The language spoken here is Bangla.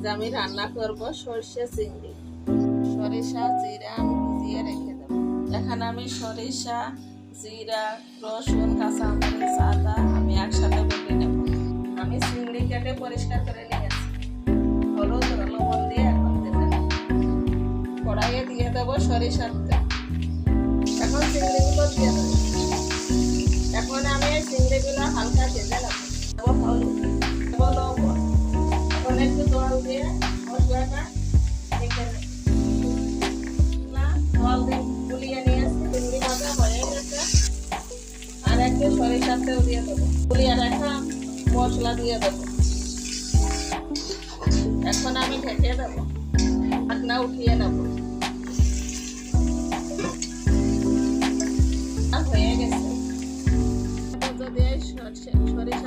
আজ আমি রান্না করব সরষে চিংড়ি। সরিষা জিরা আমি ভিজিয়ে রেখে দেবো। এখানে আমি সরিষা জিরা রসুন কাঁচামরিচ আদা আমি একসাথে বেটে নেব। আমি চিংড়ি কেটে পরিষ্কার করে নিয়েছি। হলুদ লবণ দিয়ে এখন ভেজে নেব। কড়াইয়ে দিয়ে দেবো সরিষার তেল। এখন চিংড়িগুলো দিয়ে দেবো। এখন আমি এই চিংড়িগুলো হালকা ভেজে নেব। হলুদ দেবো লবণ। এখন একটু জল দিয়ে মশলাটা মেখে নেব। জল দিয়ে গুলিয়ে নিয়েছি। চিংড়ি ভাজা হয়ে গেছে। আর একটু সরিষার তেল দিয়ে দেবো। গুলিয়ে রাখা মশলা দিয়ে দেবো। এখন আমি ঢেকে দেবো। ঢাকনা উঠিয়ে নেব। হয়ে গেছে। সরিষা